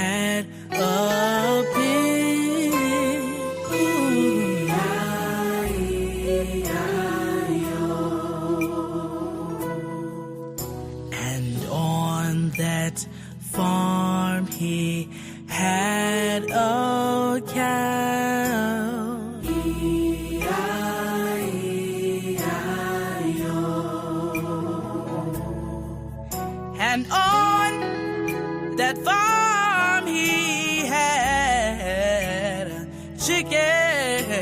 had a pig. And on that farm he had a cow. And on that farm he had a chicken.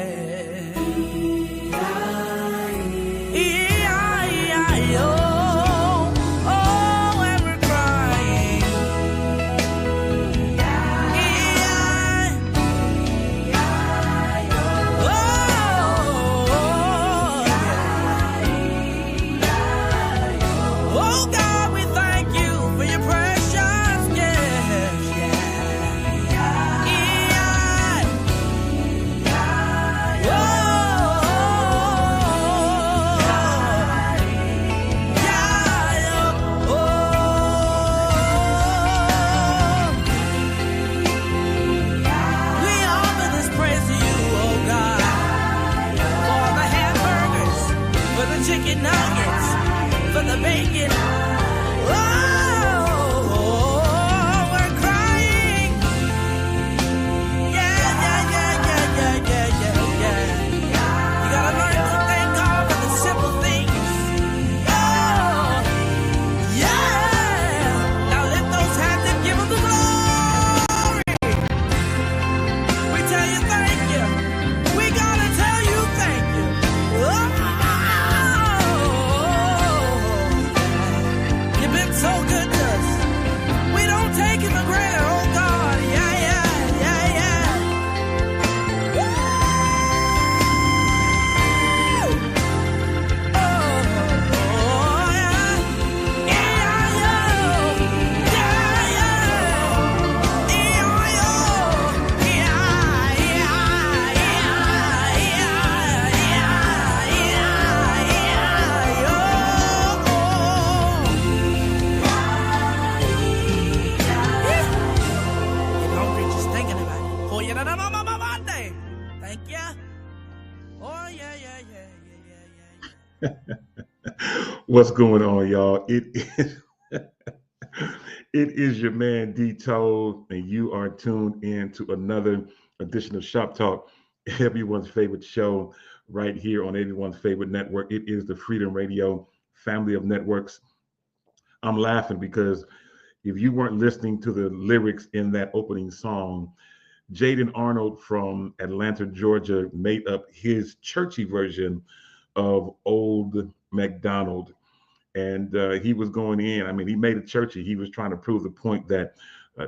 Chicken nuggets for the bacon. Oh, we're crying. Yeah. You gotta learn to thank God for the simple things. Oh, yeah. Now lift those hands and give Him the glory. We tell you thank you. We gotta tell you thank you. Oh. So good to us. We don't take it for granted, oh God. Yeah. Woo! Oh, thank you. Oh, yeah. What's going on, y'all? It is your man D Toad, and you are tuned in to another edition of Shop Talk, everyone's favorite show right here on everyone's favorite network. It is the Freedom Radio family of networks. I'm laughing because if you weren't listening to the lyrics in that opening song, Jaden Arnold from Atlanta, Georgia, made up his churchy version of Old MacDonald. And he was going in. I mean, he made it churchy. He was trying to prove the point that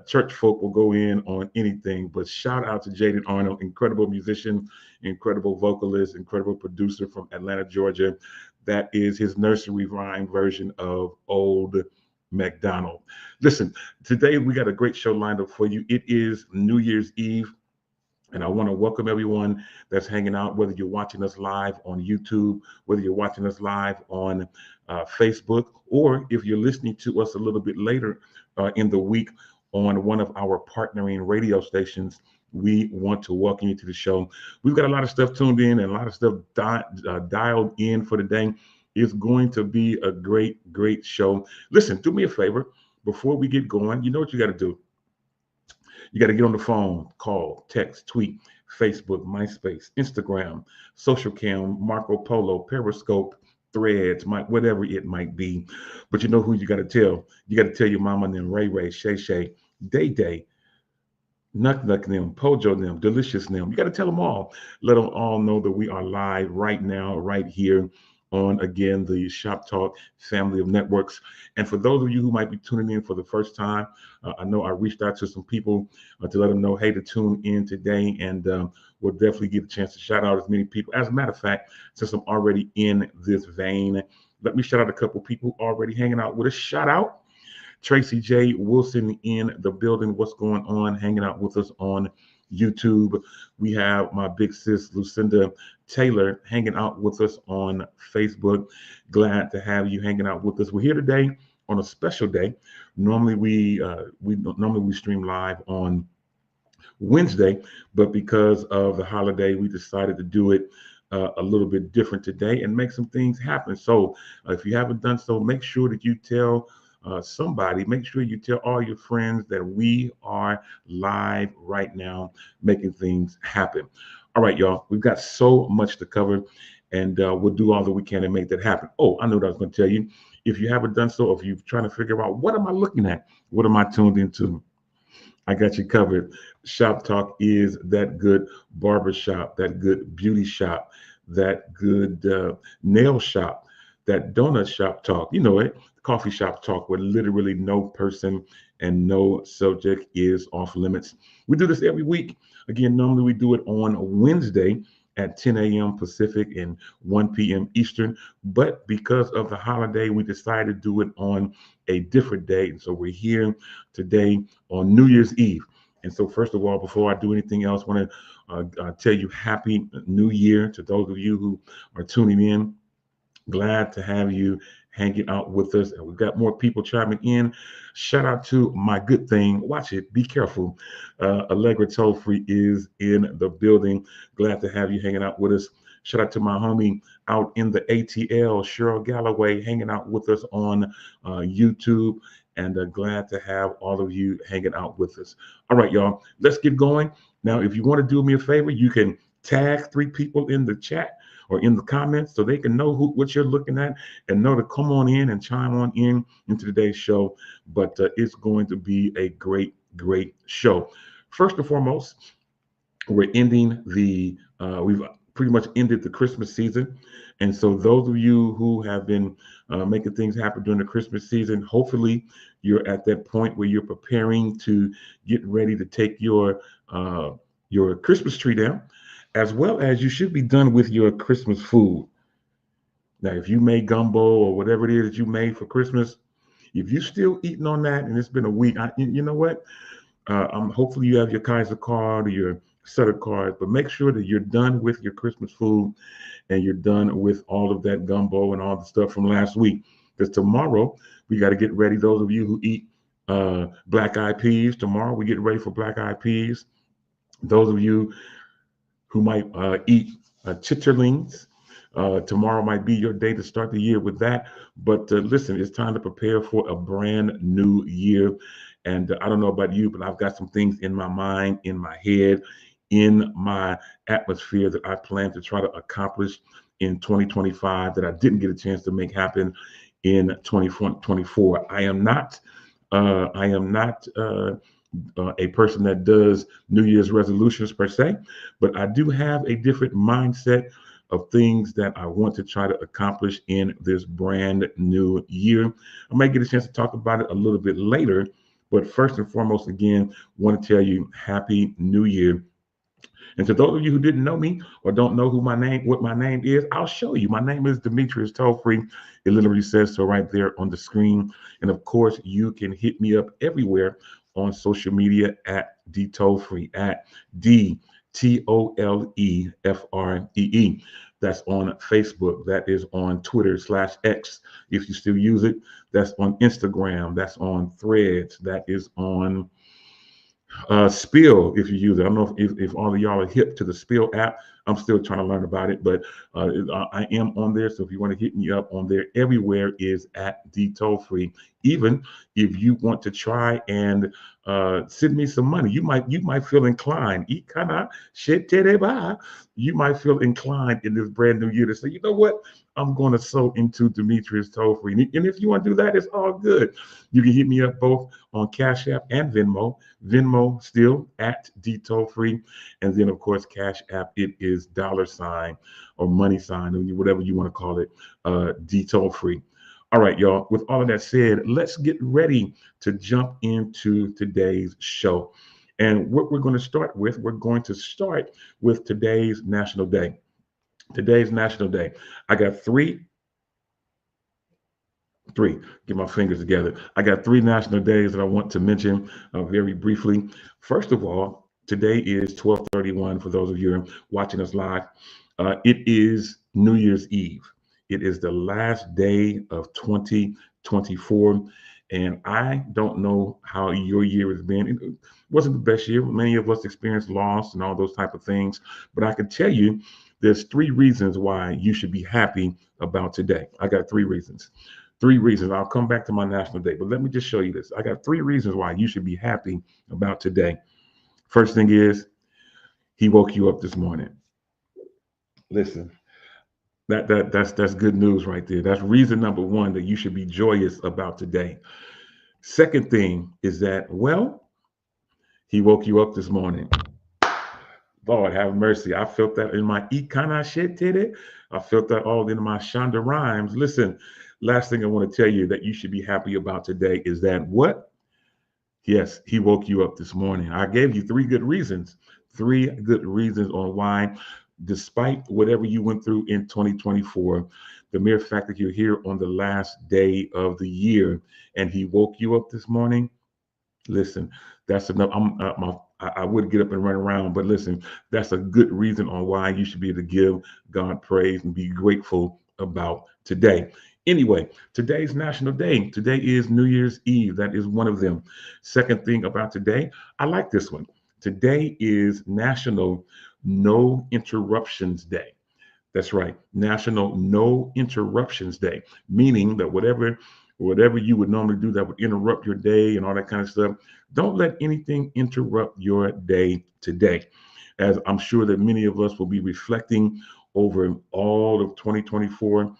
church folk will go in on anything. But shout out to Jaden Arnold, incredible musician, incredible vocalist, incredible producer from Atlanta, Georgia. That is his nursery rhyme version of Old MacDonald. Listen, today we got a great show lined up for you. It is New Year's Eve, and I want to welcome everyone that's hanging out, whether you're watching us live on YouTube, whether you're watching us live on Facebook, or if you're listening to us a little bit later in the week on one of our partnering radio stations. We want to welcome you to the show. We've got a lot of stuff tuned in and a lot of stuff dialed in for the day. It's going to be a great show. Listen, do me a favor. Before we get going, you know what you got to do. You got to get on the phone, call, text, tweet, Facebook, MySpace, Instagram, Social Cam, Marco Polo, Periscope, Threads, whatever it might be. But you know who you got to tell. You got to tell your mama and them, Ray, Shay Shay, Day, Nuck them, Pojo them, Delicious them. You got to tell them all. Let them all know that we are live right now, right here on, again, the Shop Talk family of networks. And for those of you who might be tuning in for the first time, I know I reached out to some people to let them know, hey, to tune in today, and we'll definitely get a chance to shout out as many people. As a matter of fact, since I'm already in this vein, let me shout out a couple people already hanging out with us. Shout out Tracy J. Wilson in the building. What's going on? Hanging out with us on YouTube. We have my big sis Lucinda Taylor hanging out with us on Facebook. Glad to have you hanging out with us. We're here today on a special day. Normally we stream live on Wednesday, but because of the holiday, we decided to do it a little bit different today and make some things happen. So if you haven't done so, make sure that you tell somebody, make sure you tell all your friends that we are live right now making things happen. All right, y'all, we've got so much to cover, and we'll do all that we can to make that happen. Oh, I know what I was going to tell you. If you haven't done so, if you're trying to figure out what am I looking at, what am I tuned into, I got you covered. Shop Talk is that good barber shop, that good beauty shop, that good nail shop, that donut shop talk. You know it, coffee shop talk, where literally no person and no subject is off limits. We do this every week. Again, normally we do it on Wednesday at 10 a.m. Pacific and 1 p.m. Eastern. But because of the holiday, we decided to do it on a different day. And so we're here today on New Year's Eve. And so, first of all, before I do anything else, I want to tell you Happy New Year to those of you who are tuning in. Glad to have you hanging out with us. And we've got more people chiming in. Shout out to my good thing. Watch it. Be careful. Allegra Toll Free is in the building. Glad to have you hanging out with us. Shout out to my homie out in the ATL, Cheryl Galloway, hanging out with us on YouTube. And glad to have all of you hanging out with us. All right, y'all, let's get going. Now, if you want to do me a favor, you can tag 3 people in the chat or in the comments so they can know what you're looking at and know to come on in and chime on in into today's show. But it's going to be a great, great show. First and foremost, we're ending we've pretty much ended the Christmas season. And so those of you who have been making things happen during the Christmas season, hopefully you're at that point where you're preparing to get ready to take your Christmas tree down, as well as you should be done with your Christmas food. Now, if you made gumbo or whatever it is that you made for Christmas, if you're still eating on that and it's been a week, you know what? Hopefully you have your Kaiser card or your Sutter card, but make sure that you're done with your Christmas food and you're done with all of that gumbo and all the stuff from last week. Because tomorrow we got to get ready. Those of you who eat black eyed peas, tomorrow we get ready for black eyed peas. Those of you who might eat chitterlings, tomorrow might be your day to start the year with that. But listen, it's time to prepare for a brand new year. And I don't know about you, but I've got some things in my mind, in my head, in my atmosphere that I plan to try to accomplish in 2025 that I didn't get a chance to make happen in 2024. I am not a person that does New Year's resolutions per se, but I do have a different mindset of things that I want to try to accomplish in this brand new year. I might get a chance to talk about it a little bit later, but first and foremost, again, want to tell you Happy New Year. And to those of you who didn't know me or don't know what my name is, I'll show you. My name is Demetrius Tollfree. It literally says so right there on the screen. And of course, you can hit me up everywhere on social media at DTollfree, at DTOLEFREE. That's on Facebook. That is on Twitter/X, if you still use it. That's on Instagram. That's on Threads. That is on Spill, if you use it. I don't know if all of y'all are hip to the Spill app. I'm still trying to learn about it, but I am on there. So if you want to hit me up on there, everywhere is at DTollfree. Even if you want to try and send me some money, you might feel inclined. You might feel inclined in this brand new year to say, you know what? I'm going to sow into Demetrius Tollfree. And if you want to do that, it's all good. You can hit me up both on Cash App and Venmo. Venmo still at DTollfree. And then, of course, Cash App, it is $ or money sign, or whatever you want to call it, DTollfree. All right, y'all. With all of that said, let's get ready to jump into today's show. And what we're going to start with today's National Day. Today's National Day. I got three, get my fingers together. I got 3 national days that I want to mention very briefly. First of all, today is 12/31 for those of you watching us live. It is New Year's Eve. It is the last day of 2023. 2024. And I don't know how your year has been. It wasn't the best year. Many of us experienced loss and all those type of things. But I can tell you there's three reasons why you should be happy about today. I got three reasons. Three reasons. I'll come back to my national day, but let me just show you this. I got three reasons why you should be happy about today. First thing is he woke you up this morning. Listen, that's good news right there. That's reason number one that you should be joyous about today. Second thing is that, well, he woke you up this morning. Lord have mercy. I felt that in my Ikana shit today. I felt that all in my Shonda Rhimes. Listen, last thing I want to tell you that you should be happy about today is that what? Yes, he woke you up this morning. I gave you three good reasons on why, despite whatever you went through in 2024, the mere fact that you're here on the last day of the year and he woke you up this morning, listen, that's enough. I would get up and run around, but listen, that's a good reason on why you should be able to give God praise and be grateful about today. Anyway, today's National Day. Today is New Year's Eve. That is one of them. Second thing about today, I like this one. Today is National No Interruptions Day. That's right, National No Interruptions Day, meaning that whatever you would normally do that would interrupt your day and all that kind of stuff, don't let anything interrupt your day today. As I'm sure that many of us will be reflecting over all of 2024,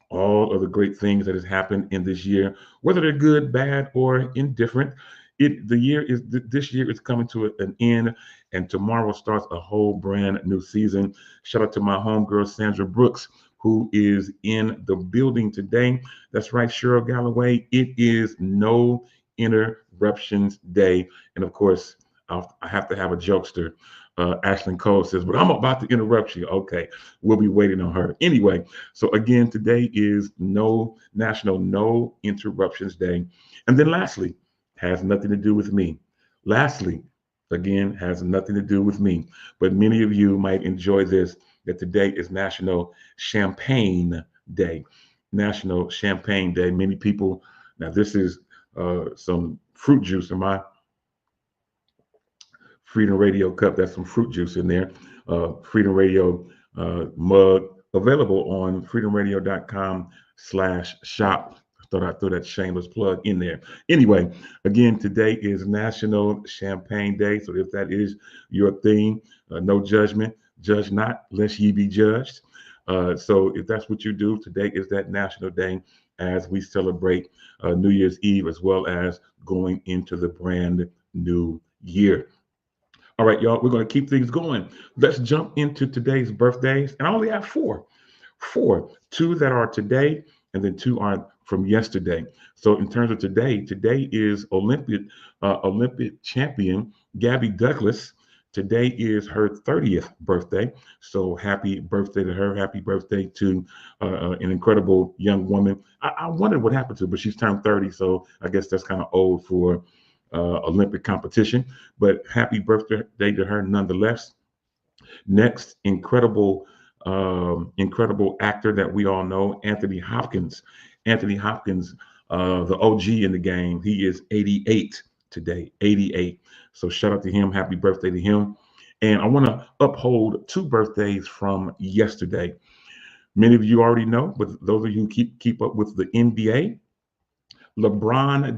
all of the great things that has happened in this year, whether they're good, bad, or indifferent. This year is coming to an end, and tomorrow starts a whole brand new season. Shout out to my homegirl Sandra Brooks, who is in the building today. That's right, Cheryl Galloway. It is No Interruptions Day, and of course, I have to have a jokester. Ashlyn Cole says, but I'm about to interrupt you. Okay, we'll be waiting on her. Anyway, so again, today is National No Interruptions Day. And then lastly, has nothing to do with me. Lastly, again, has nothing to do with me. But many of you might enjoy this, that today is National Champagne Day. National Champagne Day. Many people, now this is some fruit juice in my Freedom Radio cup. That's some fruit juice in there. Freedom Radio mug available on freedomradio.com/shop. Thought I'd throw that shameless plug in there. Anyway, again, today is National Champagne Day. So if that is your thing, no judgment. Judge not, lest ye be judged. So if that's what you do, today is that national day as we celebrate New Year's Eve as well as going into the brand new year. All right, y'all, we're going to keep things going. Let's jump into today's birthdays. And I only have four. Two that are today, and then two are from yesterday. So in terms of today is Olympic champion Gabby Douglas. Today is her 30th birthday. So happy birthday to her. Happy birthday to an incredible young woman. I wondered what happened to her, but she's turned 30. So I guess that's kind of old for Olympic competition, but happy birthday to her nonetheless. Next, incredible actor that we all know, Anthony Hopkins. Anthony Hopkins, the OG in the game. He is 88 today, 88. So shout out to him. Happy birthday to him. And I want to uphold two birthdays from yesterday. Many of you already know, but those of you who keep up with the NBA, LeBron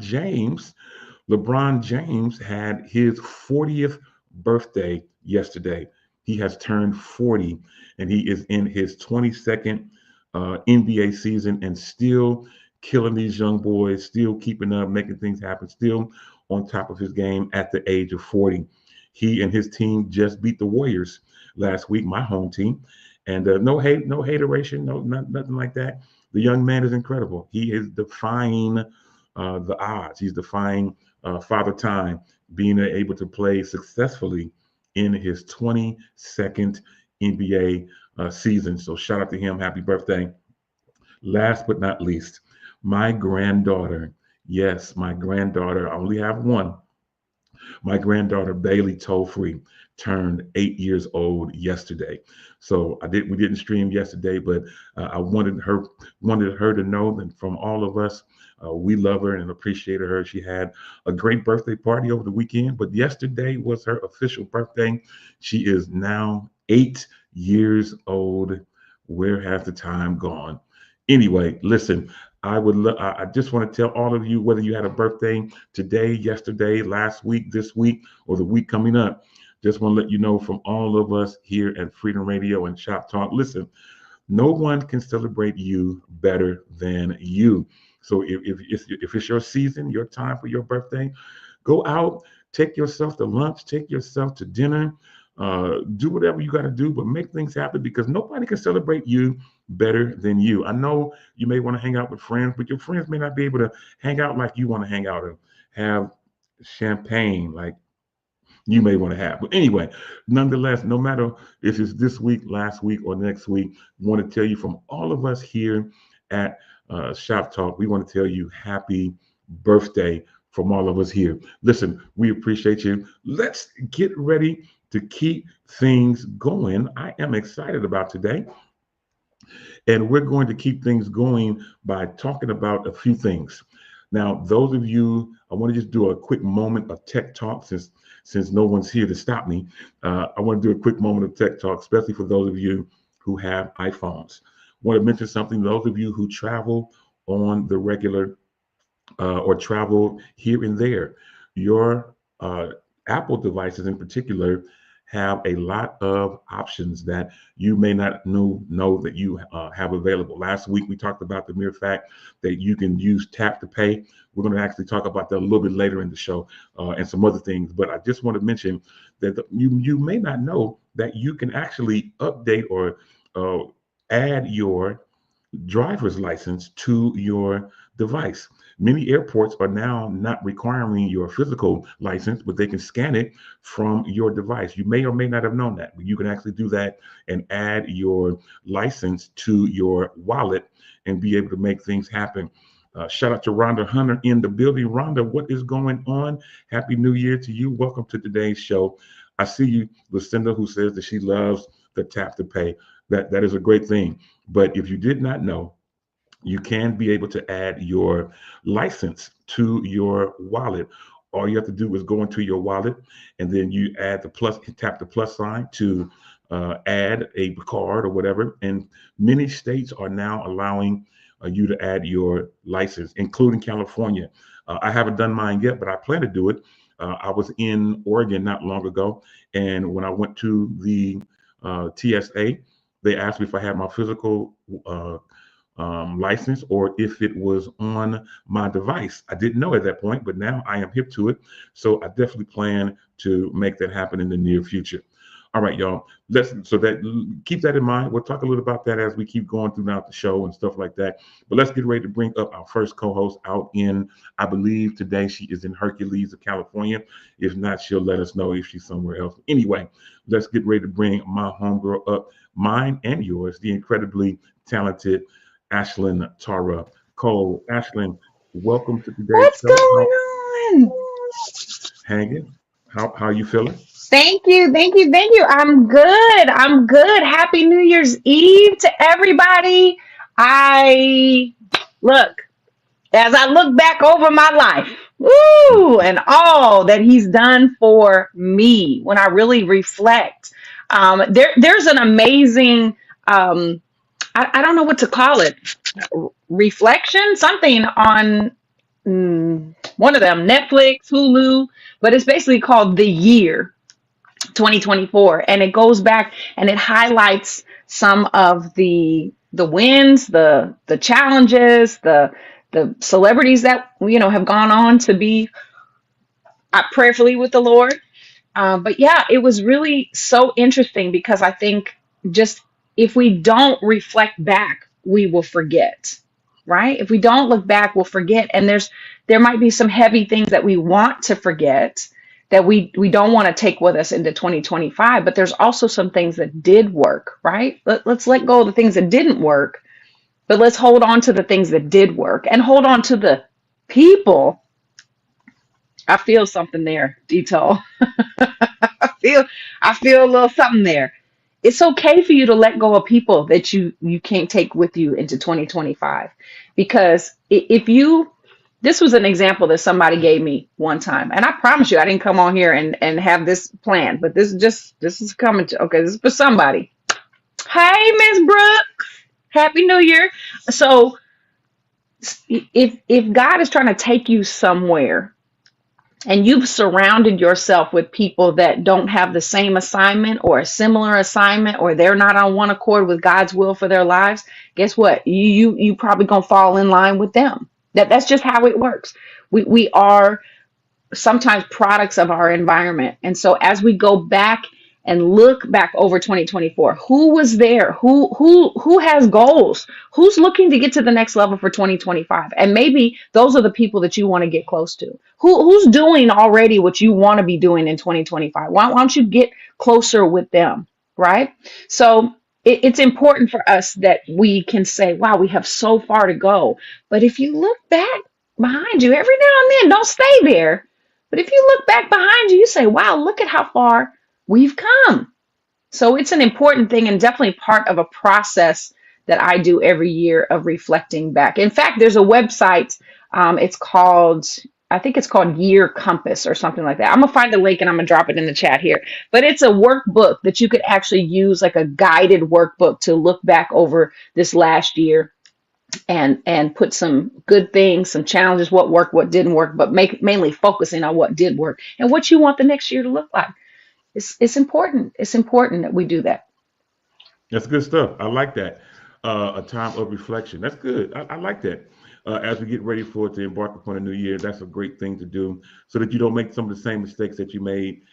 James had his 40th birthday yesterday. He has turned 40, and he is in his 22nd NBA season and still killing these young boys, still keeping up, making things happen, still on top of his game at the age of 40. He and his team just beat the Warriors last week, my home team. And no hateration, nothing like that. The young man is incredible. He is defying the odds. He's defying Father Time, being able to play successfully in his 22nd NBA season. So shout out to him. Happy birthday. Last but not least, my granddaughter. Yes, my granddaughter. I only have one. My granddaughter Bailey Tollfree turned 8 years old yesterday. So we didn't stream yesterday, but I wanted her to know that from all of us, we love her and appreciated her. She had a great birthday party over the weekend, but yesterday was her official birthday. She is now 8 years old. Where has the time gone? Anyway, listen, I just want to tell all of you, whether you had a birthday today, yesterday, last week, this week, or the week coming up, just want to let you know from all of us here at Freedom Radio and Shop Talk. Listen, no one can celebrate you better than you. So if it's your season, your time for your birthday, go out, take yourself to lunch, take yourself to dinner, do whatever you got to do, but make things happen because nobody can celebrate you better than you. I know you may want to hang out with friends, but your friends may not be able to hang out like you want to hang out and have champagne like you may want to have. But anyway, nonetheless, no matter if it's this week, last week, or next week, we want to tell you from all of us here at Shop Talk, we want to tell you happy birthday from all of us here. Listen, we appreciate you. Let's get ready to keep things going. I am excited about today. And we're going to keep things going by talking about a few things. Now, those of you, I want to just do a quick moment of tech talk since no one's here to stop me. I want to do a quick moment of tech talk, especially for those of you who have iPhones. I want to mention something. Those of you who travel on the regular or travel here and there, your Apple devices in particular have a lot of options that you may not know that you have available. Last week, we talked about the mere fact that you can use tap to pay. We're going to actually talk about that a little bit later in the show and some other things. But I just want to mention that you may not know that you can actually update or add your driver's license to your device. Many airports are now not requiring your physical license, but they can scan it from your device. You may or may not have known that, but you can actually do that and add your license to your wallet and be able to make things happen. Shout out to Rhonda Hunter in the building. Rhonda, what is going on? Happy New Year to you. Welcome to today's show. I see you, Lucinda, who says that she loves the tap to pay. That is a great thing. But if you did not know, you can be able to add your license to your wallet. All you have to do is go into your wallet and then you add tap the plus sign to add a card or whatever. And many states are now allowing you to add your license, including California. I haven't done mine yet, but I plan to do it. I was in Oregon not long ago. And when I went to the TSA, they asked me if I had my physical license or if it was on my device. I didn't know at that point, but now I am hip to it. So I definitely plan to make that happen in the near future. All right, y'all. Keep that in mind. We'll talk a little about that as we keep going throughout the show and stuff like that. But let's get ready to bring up our first co-host out in, I believe today she is in Hercules of California. If not, she'll let us know if she's somewhere else. Anyway, let's get ready to bring my homegirl up, mine and yours, the incredibly talented Ashlyn Tara Cole. Ashlyn, welcome to today's What's show. going on? Hanging. How are you feeling? Thank you, thank you, thank you. I'm good. I'm good. Happy New Year's Eve to everybody. I look, as I look back over my life, woo, and all that he's done for me, when I really reflect, there's an amazing, I don't know what to call it, reflection, something on one of them, Netflix, Hulu, but it's basically called The Year 2024, and it goes back and it highlights some of the wins, the challenges, the celebrities that have gone on to be prayerfully with the Lord. But yeah, it was really so interesting because I think just if we don't reflect back, we will forget, right? If we don't look back, we'll forget. And there might be some heavy things that we want to forget that we don't want to take with us into 2025, but there's also some things that did work, right? Let's let go of the things that didn't work, but let's hold on to the things that did work and hold on to the people I feel something there, Dito. I feel I feel a little something there. It's okay for you to let go of people that you can't take with you into 2025, because if you, this was an example that somebody gave me one time, and I promise you I didn't come on here and have this plan, but this is coming to, okay, this is for somebody. Hey, Miss Brooke, Happy New Year. So if God is trying to take you somewhere and you've surrounded yourself with people that don't have the same assignment or a similar assignment, or they're not on one accord with God's will for their lives, guess what? You probably gonna fall in line with them. That's just how it works. We are sometimes products of our environment. And so as we go back and look back over 2024, who was there? Who has goals? Who's looking to get to the next level for 2025? And maybe those are the people that you want to get close to. Who's doing already what you want to be doing in 2025? Why don't you get closer with them, right? So it's important for us that we can say, wow, we have so far to go. But if you look back behind you every now and then, don't stay there, but if you look back behind you, you say, wow, look at how far we've come. So it's an important thing, and definitely part of a process that I do every year of reflecting back. In fact, there's a website. It's called, I think it's called Year Compass or something like that. I'm going to find the link and I'm going to drop it in the chat here. But it's a workbook that you could actually use, like a guided workbook, to look back over this last year and put some good things, some challenges, what worked, what didn't work, but mainly focusing on what did work and what you want the next year to look like. It's important. It's important that we do that. That's good stuff. I like that. A time of reflection. That's good. I like that. As we get ready for it to embark upon a new year, that's a great thing to do, so that you don't make some of the same mistakes that you made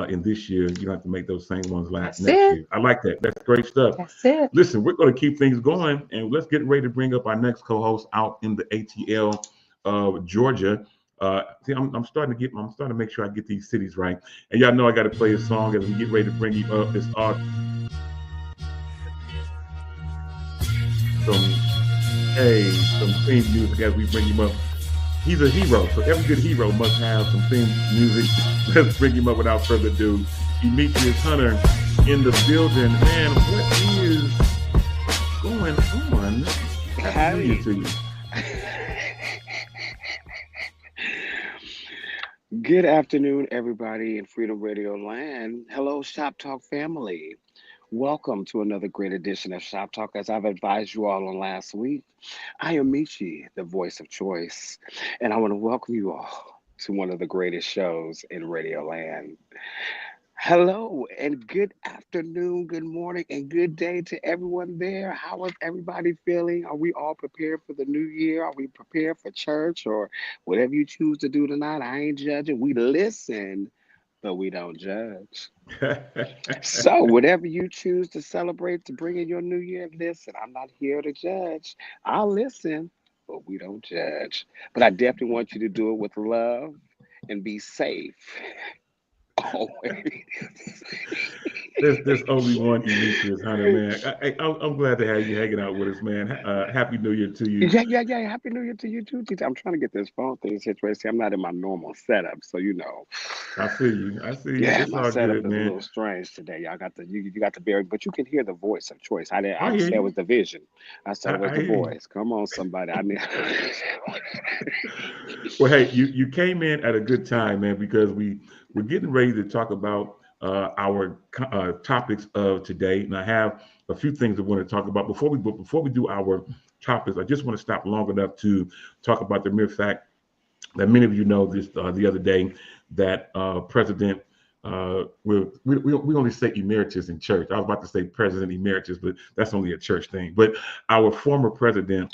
in this year. You don't have to make those same ones That's next it. year. I like that. That's great stuff. That's it. Listen, we're going to keep things going, and let's get ready to bring up our next co-host out in the ATL of Georgia. See, I'm starting to make sure I get these cities right. And y'all know I got to play a song as we get ready to bring you up. It's some theme music as we bring him up. He's a hero, so every good hero must have some theme music. Let's bring him up without further ado. Demetrius Hunter in the building. Man, what is going on? Happy New Year to you. Good afternoon, everybody in Freedom Radio Land. Hello, Shop Talk family. Welcome to another great edition of Shop Talk. As I've advised you all on last week, I am Michi, the voice of choice, and I want to welcome you all to one of the greatest shows in Radio Land. Hello, and good afternoon, good morning, and good day to everyone there. How is everybody feeling? Are we all prepared for the new year? Are we prepared for church or whatever you choose to do tonight? I ain't judging. We listen, but we don't judge. So, whatever you choose to celebrate to bring in your new year, listen, I'm not here to judge. I'll listen, but we don't judge. But I definitely want you to do it with love and be safe. Always. There's only one Demetrius Hunter, man. I'm glad to have you hanging out with us, man. Happy New Year to you. Yeah. Happy New Year to you too, Tita. I'm trying to get this phone thing situated. See, I'm not in my normal setup, so you know. I see you. Yeah, It's my all setup good, is a man. little strange today. Y'all got you got the very, but you can hear the voice of choice. I I didn't hear say it was you. the vision. I said it was I the hear you. voice. Come on, somebody. I need. Well, hey, you came in at a good time, man, because we're getting ready to talk about our topics of today, and I have a few things I want to talk about before we do our topics. I just want to stop long enough to talk about the mere fact that many of you know this the other day that President we only say emeritus in church. I was about to say President Emeritus, but that's only a church thing. But our former president,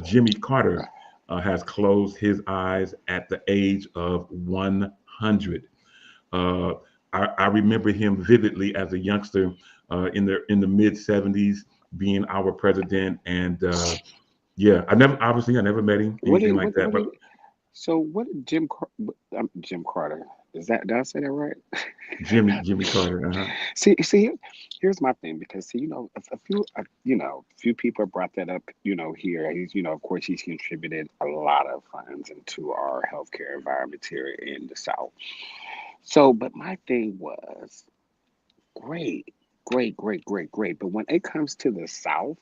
Jimmy Carter, has closed his eyes at the age of 100. Uh, I remember him vividly as a youngster in the mid 70s being our president, and yeah, I never met him, What anything did like that. what But did? So what did Jim Carter? Is that, did I say that right? Jimmy Carter. Uh-huh. See, here's my thing, because see, a few, few people brought that up, here. He's, of course, he's contributed a lot of funds into our healthcare environment here in the South. So, but my thing was great, great, great, great, great. But when it comes to the South,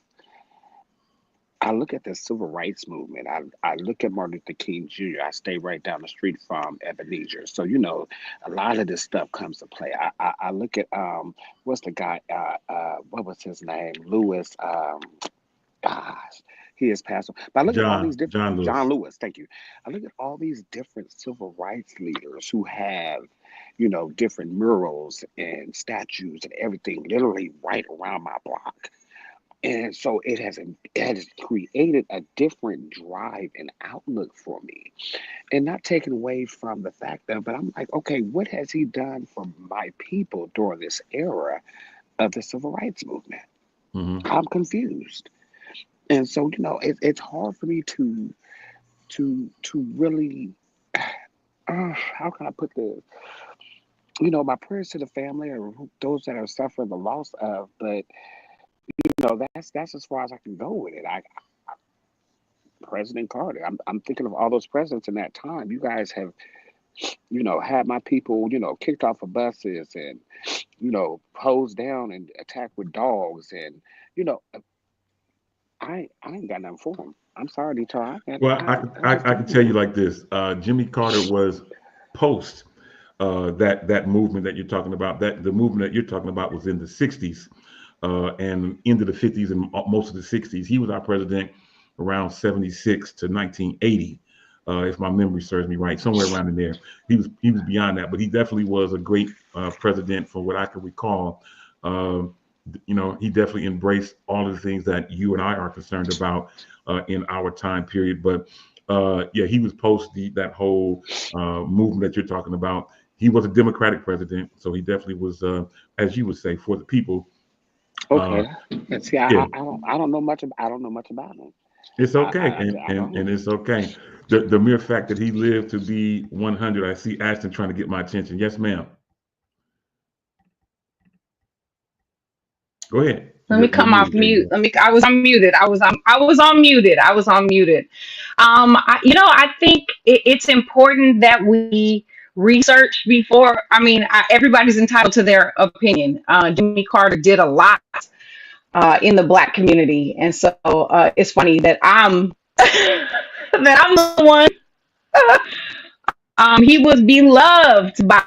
I look at the civil rights movement. I look at Martin Luther King Jr. I stay right down the street from Ebenezer. So, a lot of this stuff comes to play. I look at, what's the guy, what was his name? Lewis, gosh, he has passed on. But I look at all these different, John Lewis. John Lewis, thank you. I look at all these different civil rights leaders who have, different murals and statues and everything literally right around my block. And so it has created a different drive and outlook for me. And not taken away from the fact that, but I'm like, okay, what has he done for my people during this era of the civil rights movement? Hmm. I'm confused. And so, it's hard for me to really, how can I put this? My prayers to the family or those that are suffering the loss of, but that's as far as I can go with it. President Carter, I'm thinking of all those presidents in that time. You guys have, had my people, kicked off of buses and, hosed down and attacked with dogs. And, you know, I ain't got nothing for them. I'm sorry, Detar. Well, I I just I can don't. tell you like this. Jimmy Carter was post that movement that you're talking about. That the movement that you're talking about was in the '60s and into the '50s and most of the '60s. He was our president around '76 to 1980, if my memory serves me right, somewhere around in there. He was beyond that, but he definitely was a great president from what I can recall. Um, he definitely embraced all of the things that you and I are concerned about in our time period. But yeah, he was post that whole movement that you're talking about. He was a Democratic president, so he definitely was, as you would say, for the people. Uh, Okay. And see, yeah, I don't know much. I don't know much about him. it's okay, I don't and know. it's okay. The mere fact that he lived to be 100, I see Ashton trying to get my attention. Yes, ma'am. Go ahead. Let me You're come off muted. There you mute. go. I was unmuted. I was unmuted. I was unmuted. I think it's important that we research before. I mean, everybody's entitled to their opinion. Jimmy Carter did a lot in the Black community, and so it's funny that I'm that I'm the one. He was beloved by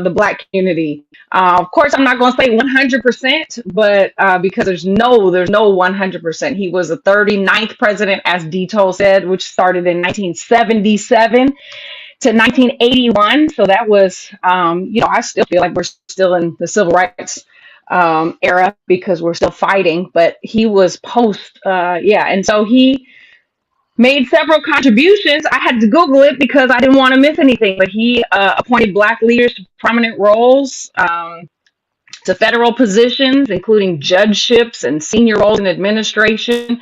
the Black community. Of course, I'm not going to say 100%, but because there's no 100%. He was the 39th president, as Dito said, which started in 1977 to 1981. So that was, I still feel like we're still in the civil rights era because we're still fighting. But he was post, yeah, and so he made several contributions. I had to Google it because I didn't want to miss anything. But he appointed Black leaders to prominent roles, to federal positions, including judgeships and senior roles in administration.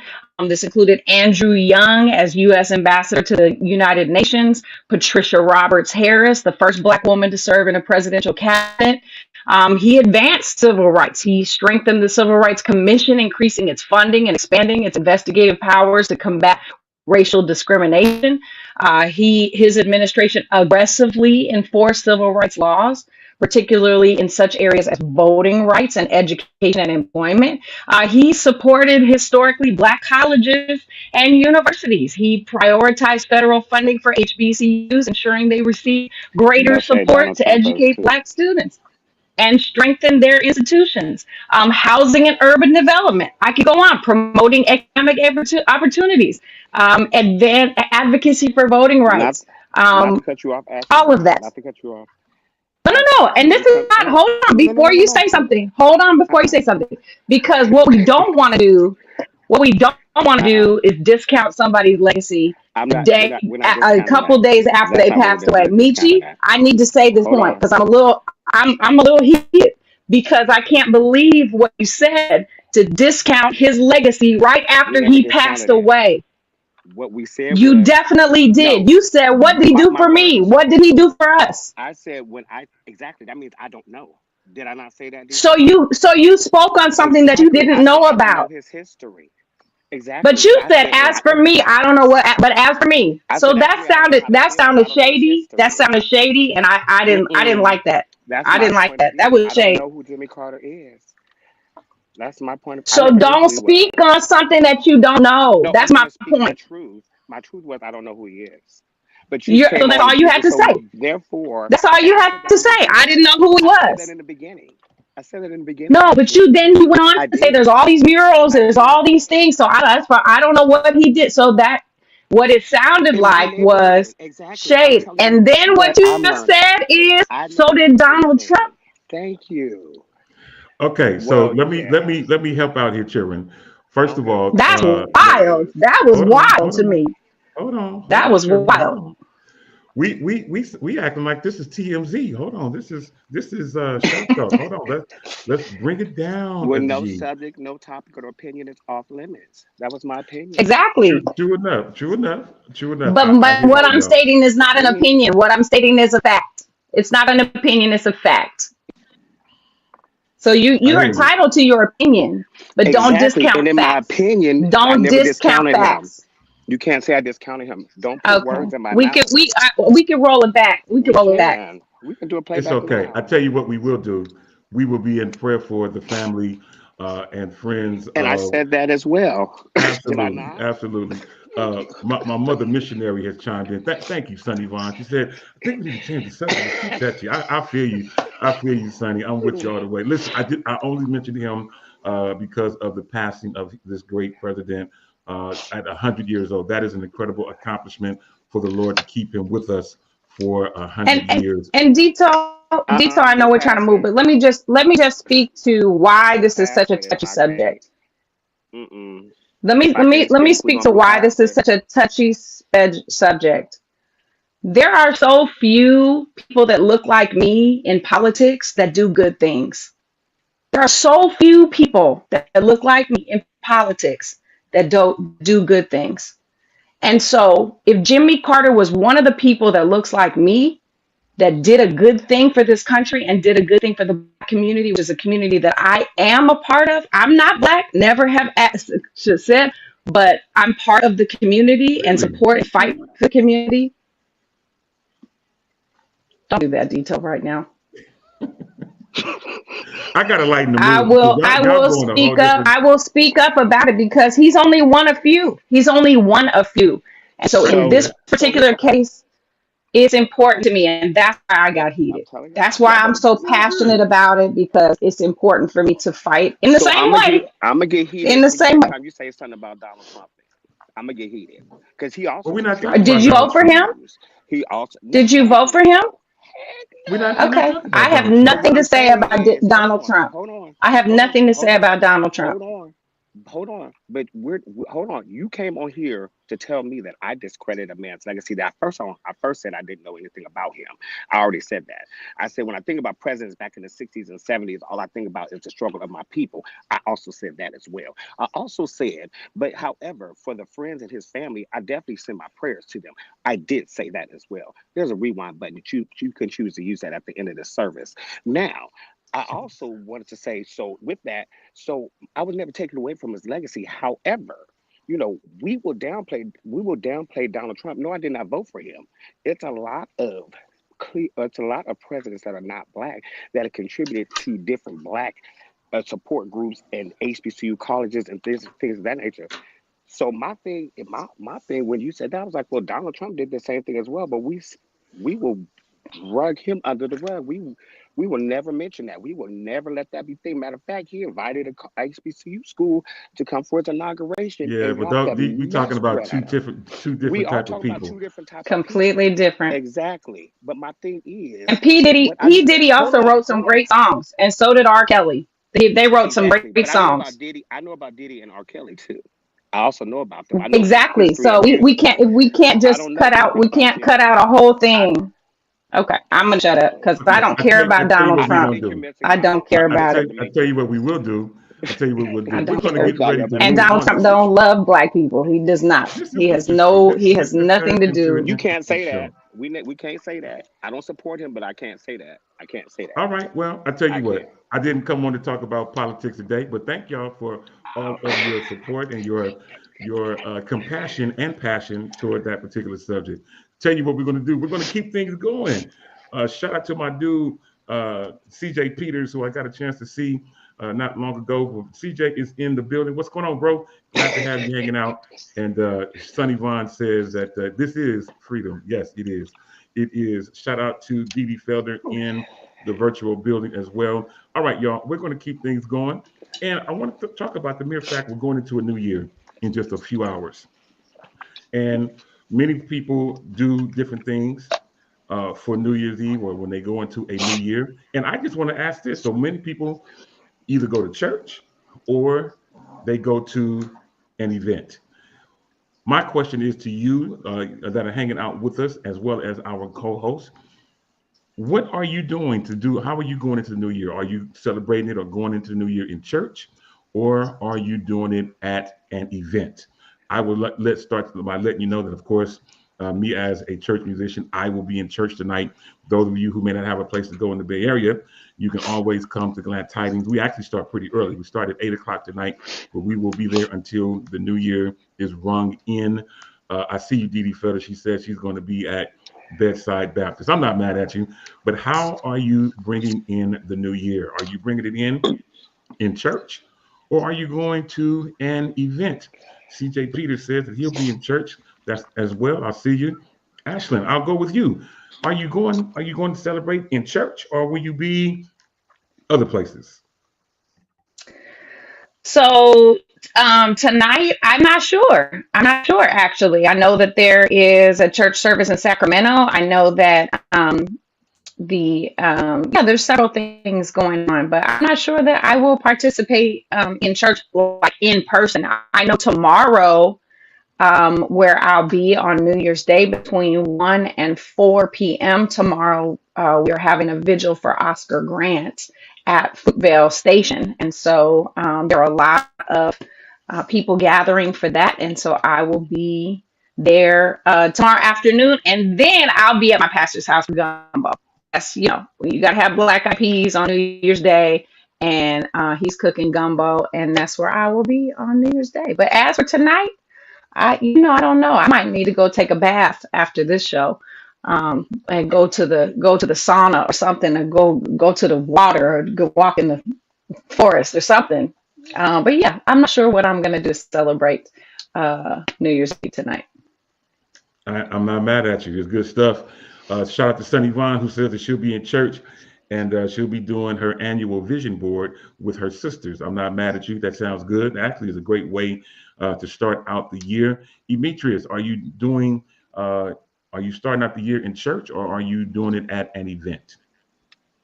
This included Andrew Young as U.S. Ambassador to the United Nations, Patricia Roberts Harris, the first Black woman to serve in a presidential cabinet. He advanced civil rights. He strengthened the Civil Rights Commission, increasing its funding and expanding its investigative powers to combat racial discrimination. His administration aggressively enforced civil rights laws, particularly in such areas as voting rights and education and employment. He supported historically Black colleges and universities. He prioritized federal funding for HBCUs, ensuring they receive greater Okay, support Donald to Trump does educate too. Black students and strengthen their institutions. Housing and urban development. I could go on. Promoting economic opportunities, advocacy for voting Not rights, not to um, cut you off, Ashton. all of that. Not to cut you off. No, no, I no. And let this me is cut. not, No, hold on no, no, no, before no, you no, say no. something. Hold on before you Uh-uh. say something. Because what we don't want to Uh-uh. do is discount somebody's legacy I'm a not. We're not. day, We're not a discounting couple that. days after That's they not what passed it is. away. We're discounting Michi, that. I need to say this Hold point on. because I'm a little heated because I can't believe what you said to discount his legacy right We after never he passed discounted it. away. What we said You was definitely did. no. You said, "What did he Mark do my for me? words. What did he do for us?" I said when I exactly. That means I don't know. Did I not say that, So Detail? you spoke on something that you Exactly. didn't I said know I don't know about. his history. But Exactly. you I said, said, and "As for me, I don't know what." But as for me, I so said as for me, I don't know how to that feel, but I sounded don't know his shady. That history. sounded shady, and I didn't Mm-mm. like that. That's I my didn't like point of that. That view. was I don't shady. know who Jimmy Carter is. That's my point of. I So never knew don't who he speak was. on something that you don't know. No, I'm That's going my to speak my point. truth. My truth was I don't know who he is. But you So came that's on all and you you had just to so say. therefore, That's all and you I had said that to in the say. I beginning. didn't know who he I said that was. in the beginning. I said it in the No, beginning, but actually. then you went on I to say did. there's all these murals, I there's did. all these things. So I don't know what he did. So that what it sounded In my like was neighborhood. Exactly. I'm shade. telling you And then what what you I'm just learning. said is I so know did Donald Trump. everything. Thank you. Okay, so Well, let yes. me help out here, children. First of Okay. all, That's What it wild. is. That was hold on, wild hold to on, me. hold That on, was children, hold wild. on. We acting like this is TMZ. Hold on, this is shop talk. Hold on, let's bring it down With a no G. subject, no topic, or opinion is off limits. That was my opinion. Exactly. True enough, true enough, true enough. I But hear what all I'm y'all. stating is not an Hmm. opinion. What I'm stating is a fact. It's not an opinion, it's a fact. So I you're hear you. entitled to your opinion, but don't Exactly. And discount in my facts. opinion, I Don't never discount discounted him. facts. You can't say I discounted him. Don't put Okay. words in my mouth. We can roll it back. We can We roll it back. can. We can do a It's playback okay. I now. tell you what we will do. We will be in prayer for the family and friends And I of. said that as well. Did I Absolutely, not? absolutely. My mother missionary has chimed in. Thank you, Sonny Vaughn. She said, "I think we need to change the subject. It's too touchy." I feel you. I feel you, Sonny. I'm with you all the way. Listen, I only mentioned him because of the passing of this great president at 100 years old. That is an incredible accomplishment for the Lord to keep him with us for a And hundred and years. and Detail, I know We're we're trying to past move, it. but let me just speak to why We're this is such past a it. If touchy I can't, subject. mm-mm. Let If me I let me can't let me speak, we're speak gonna to move why this past is it. such a touchy subject. There are so few people that look like me in politics that do good things. There are so few people that look like me in politics that don't do good things. And so, if Jimmy Carter was one of the people that looks like me, that did a good thing for this country and did a good thing for the Black community, which is a community that I am a part of. I'm not Black, never have said, but I'm part of the community and Really, support and fight for the community. Don't do that Detail right now. I gotta lighten the mood because y'all going a whole different. I will speak up about it because he's only one of few. He's only one of few. And so in So, this Okay, so particular listen. case, it's important to me, and that's why I got I'm heated. telling you. That's why Yeah, I'm so that's all passionate good. about it because it's important for me to fight in the So same way. I'm gonna get In heated the when same every way. time you say something about Donald Trump. I'm gonna get heated because he But also we're not talking contributed about Did to you Donald vote for fake Trump. him? news. He also no, Did you heck vote for him? no, heck We're not no. Okay. talking I about have Donald But Trump. nothing what to I'm say saying about is, Donald Trump. I have hold on, nothing to hold say on, about Donald Trump. hold on, hold on. But hold on. You came on here to tell me that I discredit a man's legacy. That I first said I didn't know anything about him. I already said that. I said when I think about presidents back in the 60s and 70s, all I think about is the struggle of my people. I also said that as well. I also said, but however, for the friends and his family, I definitely send my prayers to them. I did say that as well. There's a rewind button. You can choose to use that at the end of the service. Now, I also wanted to say, so with that, so I was never taken away from his legacy. However, we will downplay Donald Trump. No, I did not vote for him. It's a lot of it's a lot of presidents that are not black that have contributed to different black support groups and HBCU colleges and things of that nature. So my thing when you said that, I was like, well, Donald Trump did the same thing as well, but we will drug him under the rug. We will never mention that. We will never let that be thing. Matter of fact, he invited a HBCU school to come for his inauguration Yeah, and but walked the we talking mess about right at him. two We different are type of talking about people. two different type of people. Completely different. Exactly. But my thing is, And P. what I Diddy also wrote some hold on. great songs, and so did R. Kelly. They wrote some Exactly. great But I know about songs. Diddy. I know about Diddy and R. Kelly too. I also know about them. I know their Exactly. history So of music. we can't I just don't know anything we about can't cut them. out a whole I thing. Okay, I'm gonna shut up because I Okay, don't care I about tell you Donald what we I Trump. gonna think you're do. missing I out. don't care I about think it. you're I making. tell you what we will do. I tell you what we'll do. And We're Donald, going to get ready to and move Donald on. Trump don't love black people. He does not. This is He has interesting. no. He has This nothing turns to into do. an You can't interesting say show. that. We can't say that. I don't support him, but I can't say that. I can't say that. All right. Well, I tell I you can't. what. I didn't come on to talk about politics today, but thank y'all for all of your support and your compassion and passion toward that particular subject. Tell you what we're going to do. We're going to keep things going. Shout out to my dude CJ Peters, who I got a chance to see not long ago. CJ is in the building. What's going on, bro? Glad to have you hanging out. And Sonny Vaughn says that this is freedom. Yes, it is. It is. Shout out to Dee Dee Felder in the virtual building as well. All right, y'all, we're going to keep things going. And I want to talk about the mere fact we're going into a new year in just a few hours. And many people do different things for New Year's Eve or when they go into a new year. And I just want to ask this. So many people either go to church or they go to an event. My question is to you that are hanging out with us as well as our co-hosts. What are you doing to do? How are you going into the new year? Are you celebrating it or going into the new year in church, or are you doing it at an event? I will let's start by letting you know that, of course, me as a church musician, I will be in church tonight. Those of you who may not have a place to go in the Bay Area, you can always come to Glad Tidings. We actually start pretty early. We start at 8 o'clock tonight, but we will be there until the new year is rung in. I see you, Dee Dee Fetter. She says she's going to be at Bedside Baptist. I'm not mad at you, but how are you bringing in the new year? Are you bringing it in church, or are you going to an event? CJ Peters says that he'll be in church. That's as well. I'll see you. Ashlyn, I'll go with you. Are you going to celebrate in church, or will you be other places? So tonight, I'm not sure. I'm not sure actually. I know that there is a church service in Sacramento. I know that yeah, there's several things going on, but I'm not sure that I will participate in church like in person. I know tomorrow where I'll be on New Year's Day between 1 and 4 p.m. tomorrow. We're having a vigil for Oscar Grant at Fruitvale Station. And so there are a lot of people gathering for that. And so I will be there tomorrow afternoon. And then I'll be at my pastor's house for gumbo. That's, you got to have black eyed peas on New Year's Day. And he's cooking gumbo. And that's where I will be on New Year's Day. But as for tonight, I don't know. I might need to go take a bath after this show, and go to the sauna or something, and go to the water or go walk in the forest or something. But yeah, I'm not sure what I'm gonna do to celebrate New Year's Eve tonight. I'm not mad at you. It's good stuff. Shout out to Sunny Vaughn, who says that she'll be in church and she'll be doing her annual vision board with her sisters. I'm not mad at you. That sounds good. Actually, it's a great way to start out the year. Demetrius, are you starting out the year in church, or are you doing it at an event?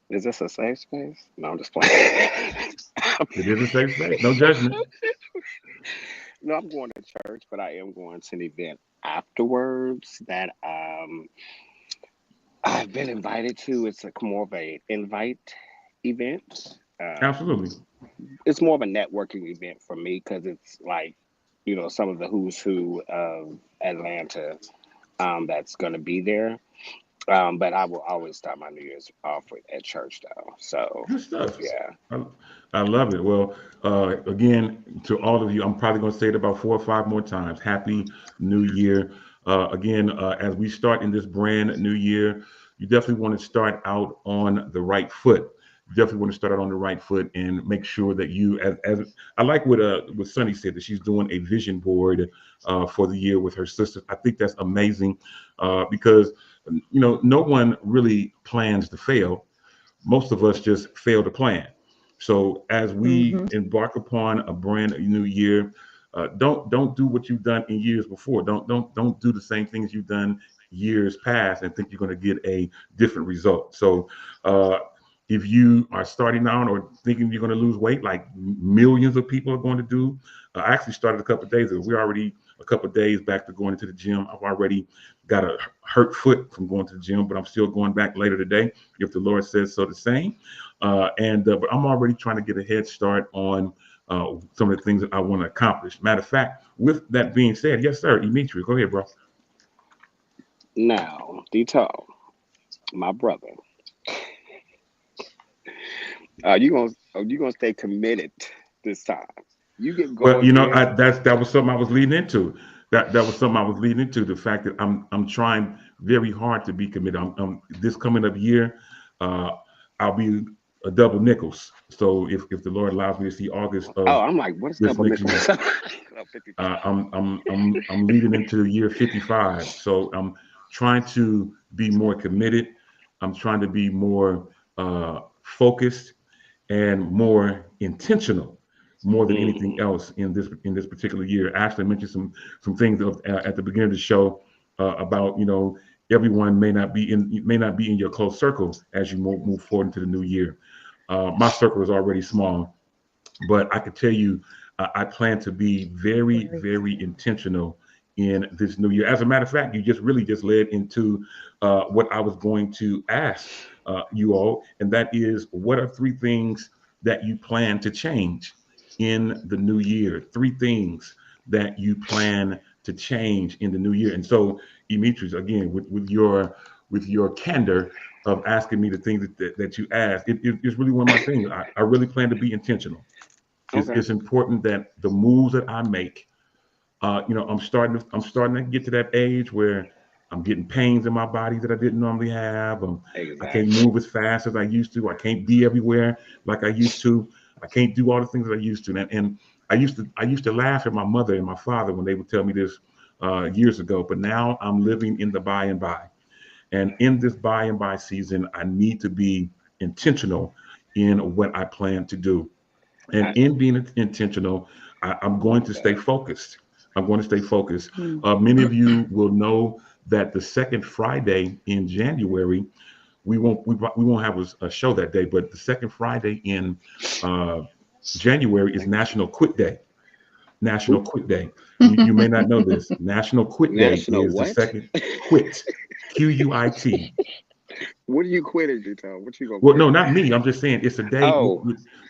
Is this a safe space? No, I'm just playing. It is a safe space. No judgment. No, I'm going to church, but I am going to an event afterwards that I've been invited to. It's more of a invite event. Absolutely. It's more of a networking event for me because it's like, some of the who's who of Atlanta that's going to be there. But I will always start my New Year's off at church, though. So, Good stuff. yeah. I love it. Well, again, to all of you, I'm probably going to say it about 4 or 5 more times. Happy New Year. Again, as we start in this brand new year, you definitely want to start out on the right foot. You definitely want to start out on the right foot and make sure that you, as I like what Sunny said, that she's doing a vision board for the year with her sisters. I think that's amazing because no one really plans to fail. Most of us just fail to plan. So as we Hmm. embark upon a brand new year, don't do what you've done in years before. Don't do the same things you've done years past and think you're going to get a different result. So if you are starting out or thinking you're going to lose weight, like millions of people are going to do, I actually started a couple of days ago. We're already a couple of days back to going into the gym. I've already got a hurt foot from going to the gym, but I'm still going back later today if the Lord says so the same. But I'm already trying to get a head start on some of the things that I want to accomplish. Matter of fact, with that being said, yes, sir, Dimitri, go ahead, bro. Now, Dito, my brother, you gonna stay committed this time. You can go Well, against. that was something I was leading into. That was something I was leading into. The fact that I'm trying very hard to be committed. This coming up year, uh, I'll be a double nickels. So if the Lord allows me to see August Oh, of I'm like, what is this double next nickel? year, Oh, 55. I'm leading into the year 55. So I'm trying to be more committed. I'm trying to be more focused and more intentional, more than anything Hmm. else in this particular year. Ashley mentioned some things at the beginning of the show about everyone may not be in your close circle as you move forward into the new year. My circle is already small, but I can tell you, I plan to be very, Very very excited. intentional in this new year. As a matter of fact, you just really just led into what I was going to ask you all, and that is, what are three things that you plan to change in the new year? Three things that you plan to change in the new year. And so, Demetrius, again, with your candor of asking me the things that you asked, it's really one of my things. I really plan to be intentional. Okay. It's important that the moves that I make, I'm starting to get to that age where I'm getting pains in my body that I didn't normally have. I can't Exactly. move as fast as I used to. I can't be everywhere like I used to. I can't do all the things that I used to. And I used to laugh at my mother and my father when they would tell me this years ago. But now I'm living in the by and by. And in this by and by season, I need to be intentional in what I plan to do. And I, in being intentional, I'm I going love to stay that. focused. I'm going to stay focused. Mm. Many of you will know that the second Friday in January, we won't have a show that day, but the second Friday in uh, January is National Quit Day. National Who? Quit Day. You may not know this. National Quit Day National is the what? second quit, QUIT. What are you quitting, Dito? What you gonna Well, quit? no, not me. I'm just saying it's a day. Oh,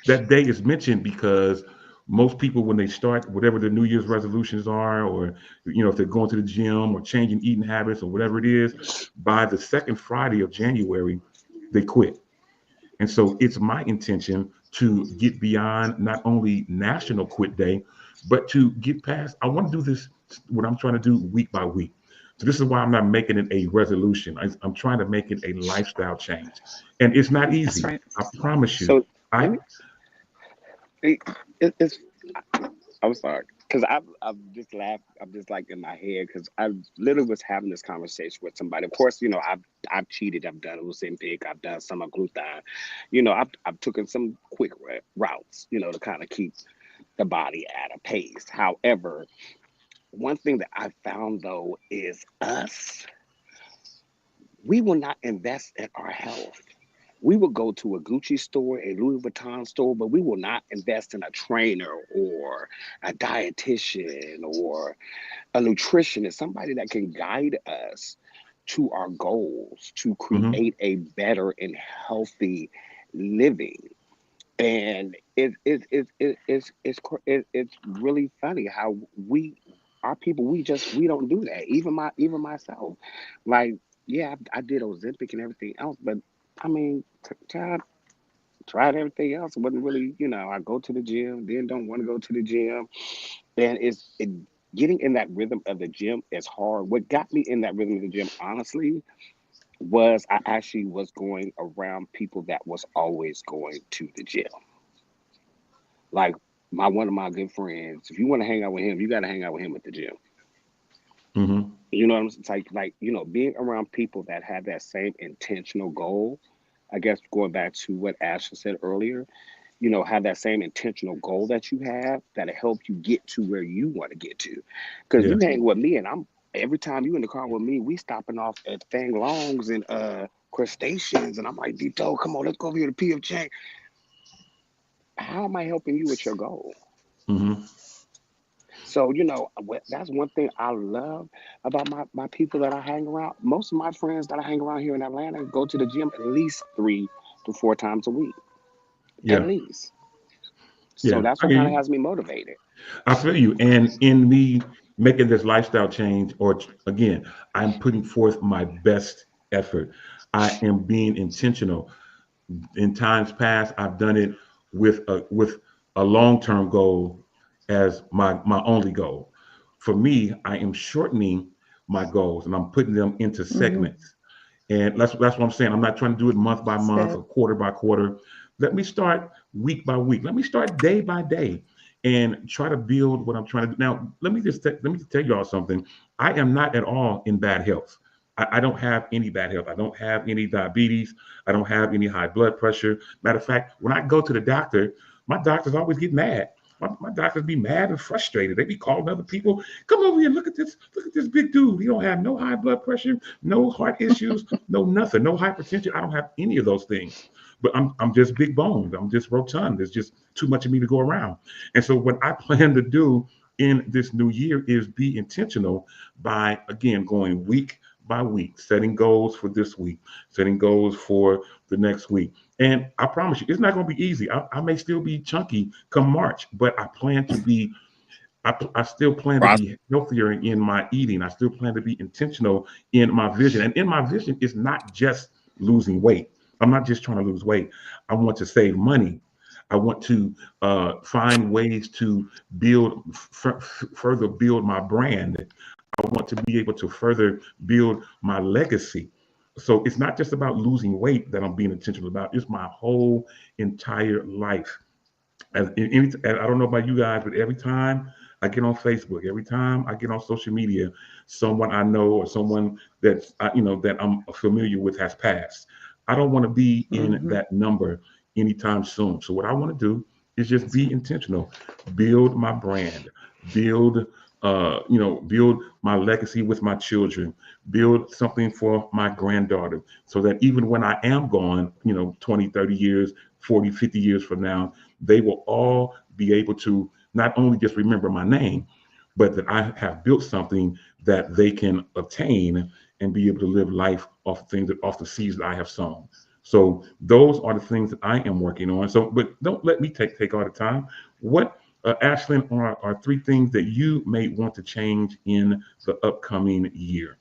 That day is mentioned because most people, when they start whatever their New Year's resolutions are, or if they're going to the gym or changing eating habits or whatever it is, by the second Friday of January, they quit. And so it's my intention to get beyond not only National Quit Day, but to get past. I want to do this, what I'm trying to do week by week. So this is why I'm not making it a resolution. I'm trying to make it a lifestyle change. And it's not That's easy. right. I promise you. so let I me. It's. I'm sorry, because I'm just laugh. I'm just like in my head because I literally was having this conversation with somebody. Of course, I've cheated. I've done Ozempic. I've done some glutathione. I've taken some quick routes. To kind of keep the body at a pace. However, one thing that I found though is us. We will not invest in our health. We will go to a Gucci store, a Louis Vuitton store, but we will not invest in a trainer or a dietitian or a nutritionist, somebody that can guide us to our goals to mhm. create a better and healthy living. And it's really funny how our people, we don't do that. Even myself, like, yeah, I did Ozempic and everything else, but I mean, tried everything else. It wasn't really, I go to the gym, then don't want to go to the gym, and getting in that rhythm of the gym is hard. What got me in that rhythm of the gym, honestly, was I actually was going around people that was always going to the gym. Like my one of my good friends, if you want to hang out with him, you got to hang out with him at the gym. Mhm. You know what I'm saying? It's like being around people that have that same intentional goal. I guess going back to what Ashley said earlier, have that same intentional goal that you have that'll help you get to where you want to get to. Because Yeah. you hang with me, and I'm every time you in the car with me, we stopping off at Fang Longs and crustaceans, and I'm like, Dito, come on, let's go over here to PF Chang. How am I helping you with your goal? Mhm. So, that's one thing I love about my people that I hang around. Most of my friends that I hang around here in Atlanta go to the gym at least 3 to 4 times a week, at Yeah. least. So Yeah, that's I what hear kind of you. has me motivated. I feel you. And in me making this lifestyle change, or again, I'm putting forth my best effort. I am being intentional. In times past, I've done it with a long term goal as my only goal. For me, I am shortening my goals and I'm putting them into Hmm. segments. And that's what I'm saying. I'm not trying to do it month by That's month good. or quarter by quarter. Let me start week by week. Let me start day by day and try to build what I'm trying to do. Now, let me just tell you all something. I am not at all in bad health. I don't have any bad health. I don't have any diabetes. I don't have any high blood pressure. Matter of fact, when I go to the doctor, my doctors always get mad. My doctors be mad and frustrated. They be calling other people, come over here, look at this big dude. He don't have no high blood pressure, no heart issues, no nothing, no hypertension. I don't have any of those things. But I'm just big boned. I'm just rotund. There's just too much of me to go around. And so what I plan to do in this new year is be intentional by again going week by week, setting goals for this week, setting goals for the next week. And I promise you, it's not going to be easy. I may still be chunky come March, but I still plan to Process. be healthier in my eating. I still plan to be intentional in my vision. And in my vision, it's not just losing weight. I'm not just trying to lose weight. I want to save money. I want to find ways to further build my brand. I want to be able to further build my legacy. So it's not just about losing weight that I'm being intentional about. It's my whole entire life. And I don't know about you guys, but every time I get on Facebook, every time I get on social media, someone I know or someone that I'm familiar with has passed. I don't want to be in Hmm. that number anytime soon. So what I want to do is just be intentional, build my brand, build build my legacy with my children, build something for my granddaughter, so that even when I am gone, 20, 30 years, 40, 50 years from now, they will all be able to not only just remember my name, but that I have built something that they can obtain and be able to live life off things that off the seeds that I have sown. So those are the things that I am working on. So, but don't let me take all the time. What Ashlyn, are three things that you may want to change in the upcoming year?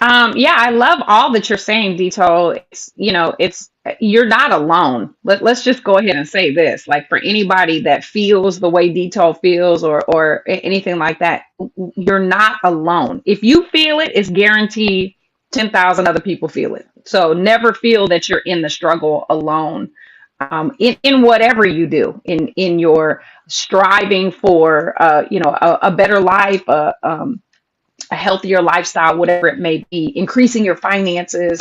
Yeah, I love all that you're saying, Dito. It's you're not alone. Let's just go ahead and say this. Like for anybody that feels the way Dito feels or anything like that, you're not alone. If you feel it, it's guaranteed 10,000 other people feel it. So never feel that you're in the struggle alone. In whatever you do, in your striving for a better life, a healthier lifestyle, whatever it may be, increasing your finances,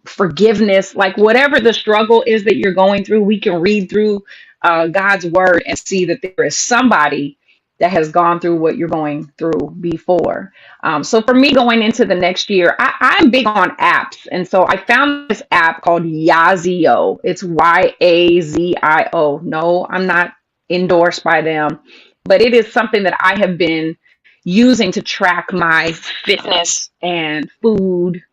forgiveness, like whatever the struggle is that you're going through, we can read through God's word and see that there is somebody that has gone through what you're going through before. So for me going into the next year, I'm big on apps. And so I found this app called Yazio. It's Yazio. No, I'm not endorsed by them, but it is something that I have been using to track my fitness and food,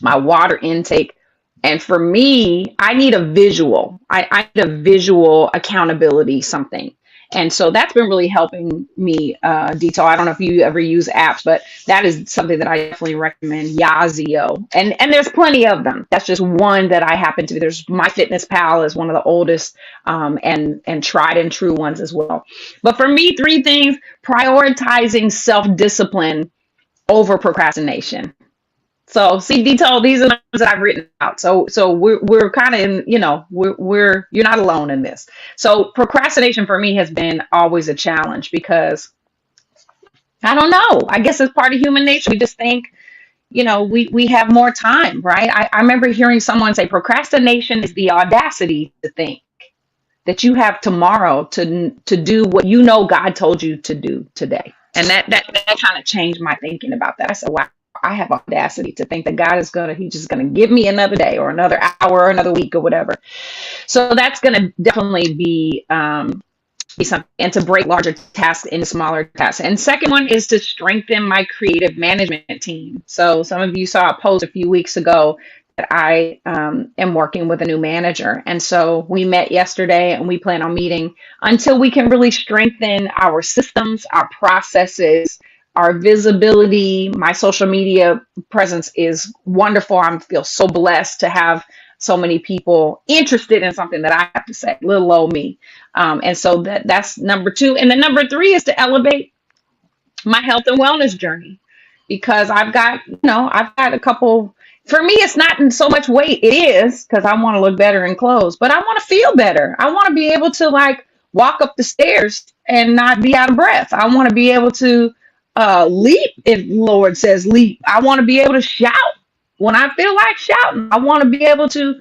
my water intake. And for me, I need a visual. I need a visual accountability, something. And so that's been really helping me, Detail. I don't know if you ever use apps, but that is something that I definitely recommend, Yazio. And there's plenty of them. That's just one that I happen to be. There's MyFitnessPal is one of the oldest and tried and true ones as well. But for me, three things: prioritizing self-discipline over procrastination. So see, detail. These are the ones that I've written out. So we're kind of in, we're you're not alone in this. So procrastination for me has been always a challenge because I don't know. I guess it's part of human nature. We just think, we have more time, right? I remember hearing someone say procrastination is the audacity to think that you have tomorrow to do what God told you to do today. And that kind of changed my thinking about that. I said, wow, I have audacity to think that He's just gonna give me another day or another hour or another week or whatever. So that's gonna definitely be something, and to break larger tasks into smaller tasks. And second one is to strengthen my creative management team. So some of you saw a post a few weeks ago I am working with a new manager. And so we met yesterday and we plan on meeting until we can really strengthen our systems, our processes, our visibility. My social media presence is wonderful. I feel so blessed to have so many people interested in something that I have to say, little old me. And so that's number two. And then number three is to elevate my health and wellness journey because I've got a couple. For me, it's not in so much weight. It is because I want to look better in clothes, but I want to feel better. I want to be able to like walk up the stairs and not be out of breath. I want to be able to leap if Lord says leap. I want to be able to shout when I feel like shouting. I want to be able to,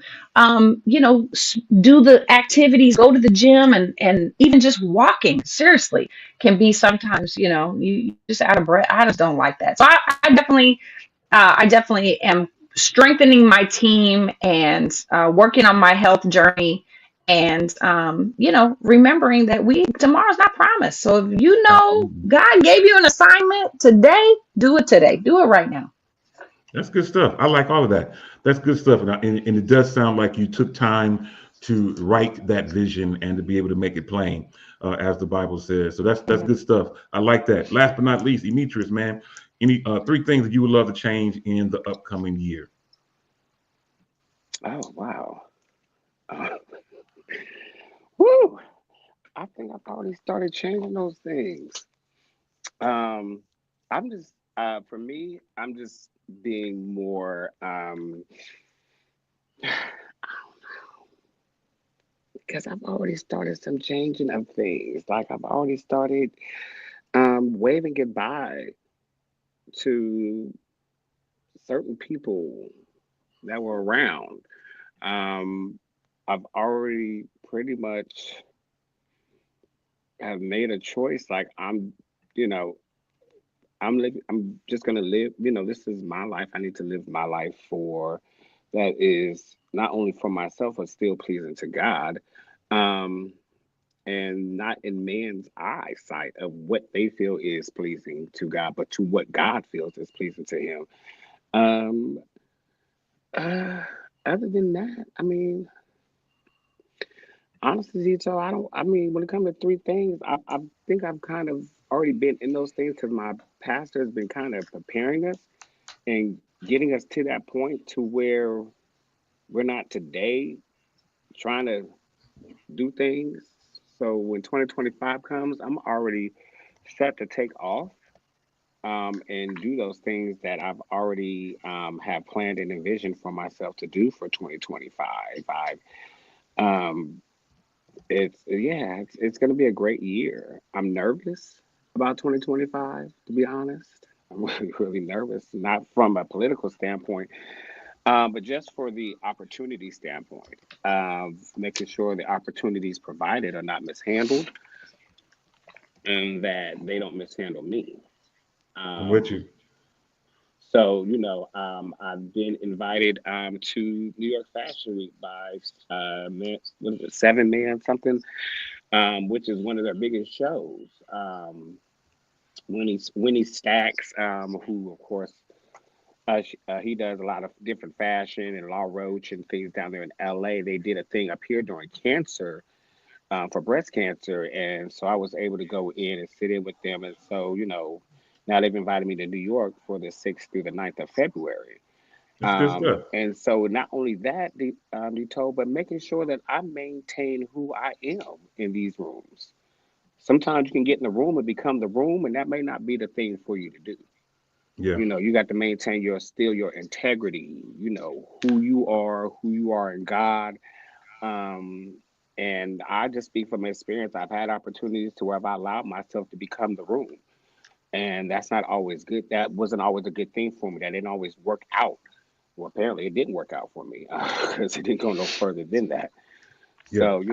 do the activities, go to the gym, and even just walking. Seriously, can be sometimes, you just out of breath. I just don't like that. So I definitely am strengthening my team and working on my health journey and, remembering that tomorrow's not promised. So if God gave you an assignment today, do it today. Do it right now. That's good stuff. I like all of that. That's good stuff. And it does sound like you took time to write that vision and to be able to make it plain, as the Bible says. So that's good stuff. I like that. Last but not least, Demetrius, man, any three things that you would love to change in the upcoming year? Oh, wow. Woo! I think I've already started changing those things. I'm just, for me, I'm just being more, because I've already started some changing of things. Like I've already started waving goodbye to certain people that were around. I've already pretty much have made a choice. Like I'm just gonna live. This is my life. I need to live my life for that is not only for myself but still pleasing to God, and not in man's eyesight of what they feel is pleasing to God, but to what God feels is pleasing to Him. Um, uh, Other than that, I mean, honestly, Zito, I don't. I mean, when it comes to three things, I think I've kind of already been in those things because my pastor has been kind of preparing us and getting us to that point to where we're not today trying to do things. So when 2025 comes, I'm already set to take off and do those things that I've already have planned and envisioned for myself to do for 2025. Um, it's going to be a great year. I'm nervous about 2025, to be honest. I'm really, really nervous, not from a political standpoint, but just for the opportunity standpoint, making sure the opportunities provided are not mishandled and that they don't mishandle me. I'm with Um, you. so, I've been invited to New York Fashion Week by what is it, Seven Man something, which is one of their biggest shows. Winnie Stacks, who of course he does a lot of different fashion and Law Roach and things down there in LA. They did a thing up here during cancer for breast cancer, and so I was able to go in and sit in with them. And so now they've invited me to New York for the 6th through the 9th of February. That's good stuff. And so not only that, they told, but making sure that I maintain who I am in these rooms. Sometimes you can get in the room and become the room, and that may not be the thing for you to do. Yeah. You got to maintain your integrity, who you are in God. Um, and I just speak from experience. I've had opportunities to where I've allowed myself to become the room. And that's not always good. That wasn't always a good thing for me. That didn't always work out. Well, apparently it didn't work out for me because it didn't go no further than that. Yeah. So,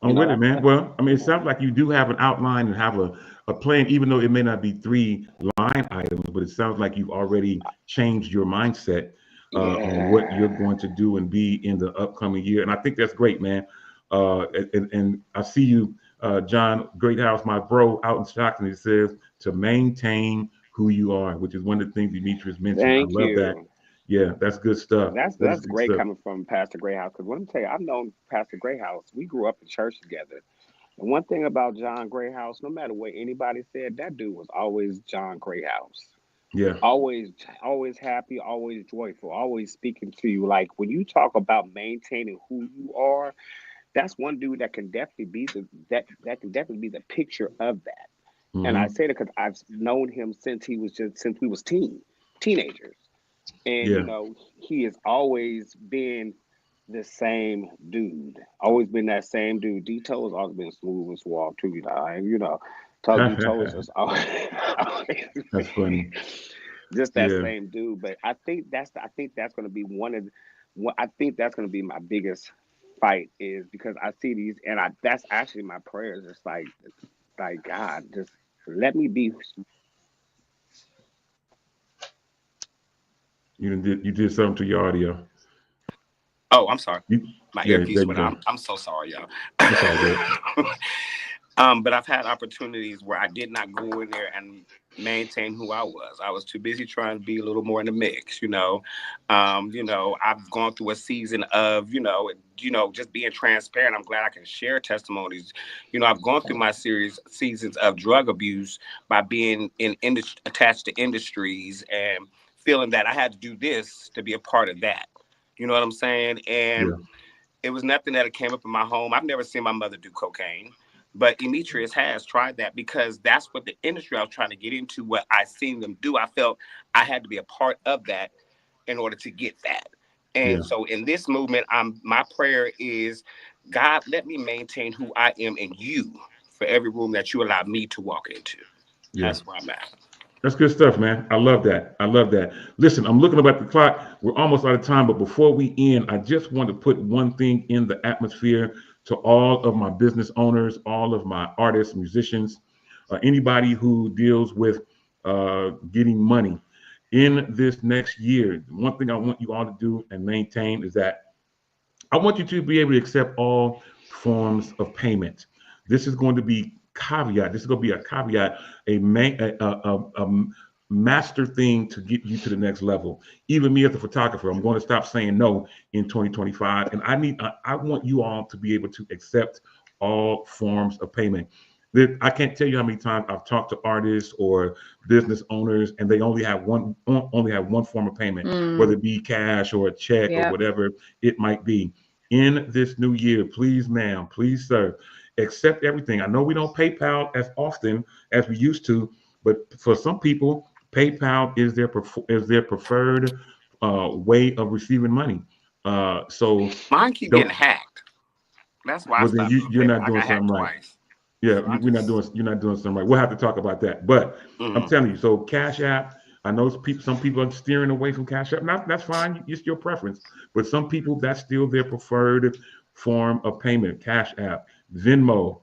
I'm with it, that's man. that. Well, I mean, it Yeah. sounds like you do have an outline and have a plan, even though it may not be three line items, but it sounds like you've already changed your mindset on what you're Yeah. going to do and be in the upcoming year. And I think that's great, man. And I see you, John Greathouse, my bro out in Stockton. He says to maintain who you are, which is one of the things Demetrius mentioned. I Thank love that. you. Yeah, that's good stuff. That is That's good great stuff. coming from Pastor Greyhouse. Because let me tell you, I've known Pastor Greyhouse. We grew up in church together. And one thing about John Greyhouse, no matter what anybody said, that dude was always John Greyhouse. Yeah. Always, always happy, always joyful, always speaking to you. Like when you talk about maintaining who you are, that's one dude that can definitely be that can definitely be the picture of that. And I Hmm. say that because I've known him since we was teenagers, and Yeah. he has always been the same dude, always been that same dude. Dito has always been smooth as wall too, Tell Dito is just always, always That's funny. just that Yeah. same dude. But I think that's going to be I think that's going to be my biggest fight is because I see these, and I that's actually my prayers. It's like God, just let me be. You did something to your audio. Oh, I'm sorry. You, My yeah, there earpiece you went out. go. I'm so sorry, y'all. It's all good. But I've had opportunities where I did not go in there and maintain who I was. I was too busy trying to be a little more in the mix. I've gone through a season of, just being transparent. I'm glad I can share testimonies. I've gone through my seasons of drug abuse by being attached to industries and feeling that I had to do this to be a part of that. You know what I'm saying? And Yeah. it was nothing that came up in my home. I've never seen my mother do cocaine, but Demetrius has tried that because that's what the industry I was trying to get into, what I seen them do. I felt I had to be a part of that in order to get that. Yeah. And so in this movement, my prayer is, God, let me maintain who I am in you for every room that you allow me to walk into. Yeah. That's where I'm at. That's good stuff, man. I love that. I love that. Listen, I'm looking up at the clock. We're almost out of time, but before we end, I just want to put one thing in the atmosphere to all of my business owners, all of my artists, musicians, anybody who deals with getting money. In this next year, one thing I want you all to do and maintain is that I want you to be able to accept all forms of payment. This is going to be caveat. This is going to be a caveat, a master thing to get you to the next level. Even me as a photographer, I'm going to stop saying no in 2025, and I want you all to be able to accept all forms of payment. I can't tell you how many times I've talked to artists or business owners, and they only have one form of payment, whether Mm, it be cash or a check or yep. whatever it might be. In this new year, please, ma'am, please, sir, accept everything. I know we don't PayPal as often as we used to, but for some people, PayPal is their preferred way of receiving money. So Mine keep getting don't. hacked. That's why I Well, then stopped doing you're PayPal. not I doing got something hacked right. twice. Yeah, So I we're not just, doing you're not doing something right. We'll have to talk about that. But I'm mm, telling you, so Cash App, I know some people are steering away from Cash App. Not that's fine, it's your preference. But some people that's still their preferred form of payment. Cash App, Venmo,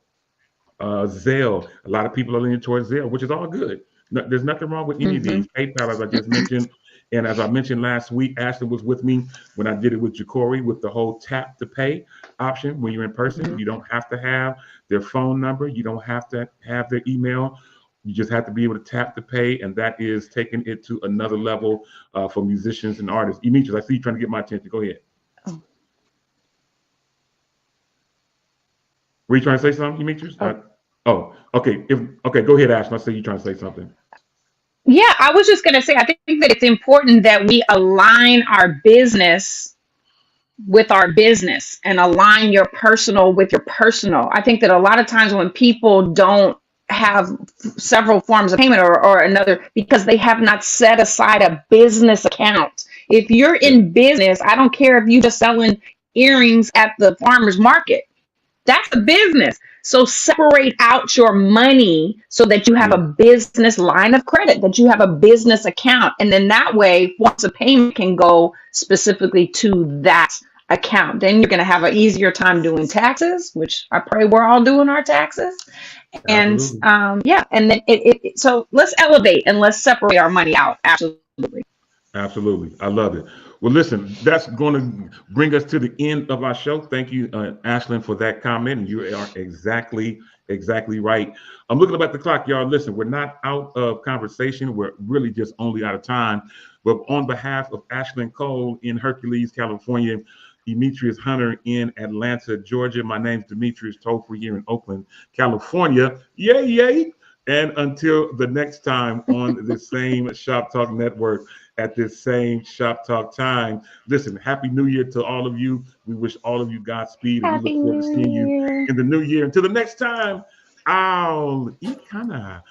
Zelle. A lot of people are leaning towards Zelle, which is all good. No, there's nothing wrong with any of Hmm. these. PayPal, as I just mentioned, and as I mentioned last week, Ashley was with me when I did it with Jacory with the whole tap to pay option. When you're in person, Hmm. you don't have to have their phone number. You don't have to have their email. You just have to be able to tap to pay, and that is taking it to another level for musicians and artists. Demetrius, I see you trying to get my attention. Go ahead. Oh, Were you trying to say something, Demetrius? oh. Oh, okay. Okay, go ahead, Ashley. I see you trying to say something. Yeah, I was just going to say, I think that it's important that we align our business with our business and align your personal with your personal. I think that a lot of times when people don't have several forms of payment or another because they have not set aside a business account. If you're Yeah, in business, I don't care if you just selling earrings at the farmer's market. That's a business. So separate out your money so that you have a yeah, business line of credit, that you have a business account. And then that way, once a payment can go specifically to that account, then you're going to have an easier time doing taxes, which I pray we're all doing our taxes. And absolutely. yeah, and then so let's elevate and let's separate our money out. Absolutely. Absolutely. I love it. Well, listen, that's going to bring us to the end of our show. Thank you, Ashlyn, for that comment. And you are exactly right. I'm looking up at the clock, y'all. Listen, we're not out of conversation. We're really just only out of time. But on behalf of Ashlyn Cole in Hercules, California, Demetrius Hunter in Atlanta, Georgia, my name's Demetrius Topher here in Oakland, California. Yay, yay. And until the next time on the same Shop Talk Network at this same Shop Talk time, listen, Happy New Year to all of you. We wish all of you Godspeed, and we Happy look forward to New seeing you Year. in the new year. Until the next time, I'll eat kind of